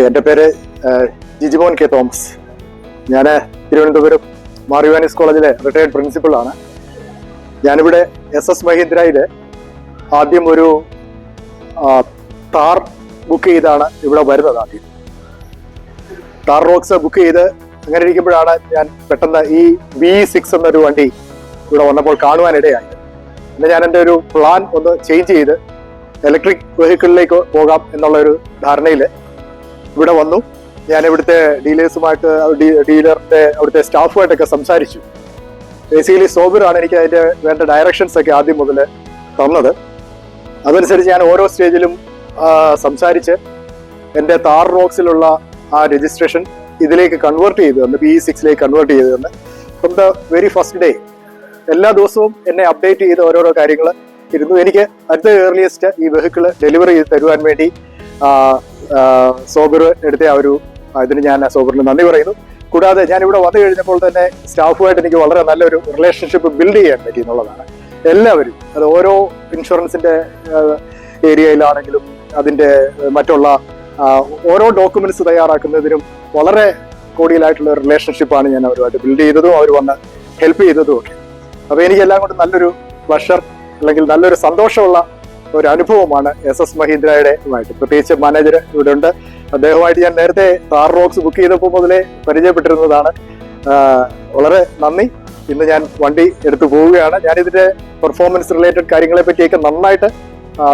എൻ്റെ പേര് Jijimon K Thomas. ഞാൻ തിരുവനന്തപുരം മാർ കോളേജിലെ റിട്ടയർഡ് പ്രിൻസിപ്പളാണ്. ഞാനിവിടെ SS മഹീന്ദ്രയിൽ ആദ്യം ഒരു താർ ബുക്ക് ചെയ്താണ് ഇവിടെ വരുന്നത്. ആദ്യം താർ റോക്സ് ബുക്ക് ചെയ്ത് അങ്ങനെ ഇരിക്കുമ്പോഴാണ് ഞാൻ പെട്ടെന്ന് ഈ V6 എന്നൊരു വണ്ടി ഇവിടെ വന്നപ്പോൾ കാണുവാനിടയായത്. പിന്നെ ഞാൻ എൻ്റെ ഒരു പ്ലാൻ ഒന്ന് ചേഞ്ച് ചെയ്ത് ഇലക്ട്രിക് വെഹിക്കിളിലേക്ക് പോകാം എന്നുള്ള ഒരു ധാരണയിൽ ഇവിടെ വന്നു. ഞാൻ ഇവിടുത്തെ ഡീലേഴ്സുമായിട്ട് ഡീലറിന്റെ അവിടുത്തെ സ്റ്റാഫുമായിട്ടൊക്കെ സംസാരിച്ചു. ബേസിക്കലി സോബിറാണ് എനിക്ക് അതിന്റെ വേണ്ട ഡയറക്ഷൻസ് ഒക്കെ ആദ്യം മുതൽ തന്നത്. അതനുസരിച്ച് ഞാൻ ഓരോ സ്റ്റേജിലും സംസാരിച്ച് എൻ്റെ താർ റോക്സിലുള്ള ആ രജിസ്ട്രേഷൻ ഇതിലേക്ക് കൺവേർട്ട് ചെയ്തു തന്നു, V6ലേക്ക് കൺവേർട്ട് ചെയ്തു തന്നു. From the very first day എല്ലാ ദിവസവും എന്നെ അപ്ഡേറ്റ് ചെയ്ത് ഓരോരോ കാര്യങ്ങൾ ഇരുന്നു. എനിക്ക് അറ്റ് ദ ഏർലിയസ്റ്റ് ഈ വെഹിക്കിള് ഡെലിവറി ചെയ്ത് തരുവാൻ വേണ്ടി സോബർ എടുത്ത ഇതിന് ഞാൻ സോബറിന് നന്ദി പറയുന്നു. കൂടാതെ ഞാൻ ഇവിടെ വന്നു കഴിഞ്ഞപ്പോൾ തന്നെ സ്റ്റാഫുമായിട്ട് എനിക്ക് വളരെ നല്ലൊരു റിലേഷൻഷിപ്പ് ബിൽഡ് ചെയ്യാൻ പറ്റി എന്നുള്ളതാണ്. എല്ലാവരും അത് ഓരോ ഇൻഷുറൻസിന്റെ ഏരിയയിലാണെങ്കിലും അതിന്റെ മറ്റുള്ള ഓരോ ഡോക്യുമെന്റ്സ് തയ്യാറാക്കുന്നതിനും വളരെ കോടിയിലായിട്ടുള്ള റിലേഷൻഷിപ്പാണ് ഞാൻ അവരുമായിട്ട് ബിൽഡ് ചെയ്തതും അവർ വന്ന് ഹെൽപ്പ് ചെയ്തതും ഒക്കെ. അപ്പൊ എനിക്ക് എല്ലാം കൊണ്ട് നല്ലൊരു പ്ലഷർ അല്ലെങ്കിൽ നല്ലൊരു സന്തോഷമുള്ള ഒരു അനുഭവമാണ് SS മഹീന്ദ്രയുടെ പ്രത്യേകിച്ച് മാനേജർ ഇവിടെ ഉണ്ട്. അദ്ദേഹമായിട്ട് ഞാൻ നേരത്തെ താർ റോക്സ് ബുക്ക് ചെയ്തപ്പോൾ മുതലേ പരിചയപ്പെട്ടിരുന്നതാണ്. വളരെ നന്ദി. ഇന്ന് ഞാൻ വണ്ടി എടുത്തു പോവുകയാണ്. ഞാനിതിന്റെ പെർഫോമൻസ് റിലേറ്റഡ് കാര്യങ്ങളെ പറ്റിയൊക്കെ നന്നായിട്ട്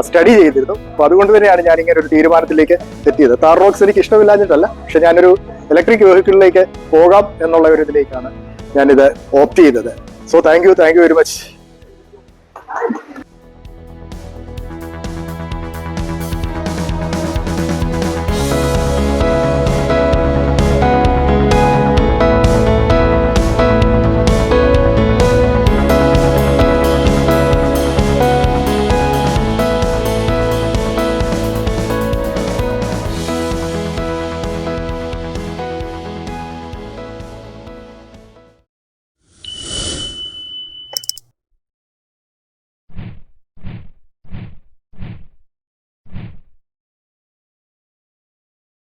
സ്റ്റഡി ചെയ്തിരുന്നു. അപ്പൊ അതുകൊണ്ട് തന്നെയാണ് ഞാൻ ഇങ്ങനെ ഒരു തീരുമാനത്തിലേക്ക് എത്തിയത്. താർ റോക്സ് എനിക്ക് ഇഷ്ടമില്ലാഞ്ഞിട്ടല്ല, പക്ഷെ ഞാനൊരു ഇലക്ട്രിക് വെഹിക്കിളിലേക്ക് പോകാം എന്നുള്ള ഒരു ഇതിലേക്കാണ് ഞാനിത് ഓപ്റ്റ് ചെയ്തത്. So thank you very much.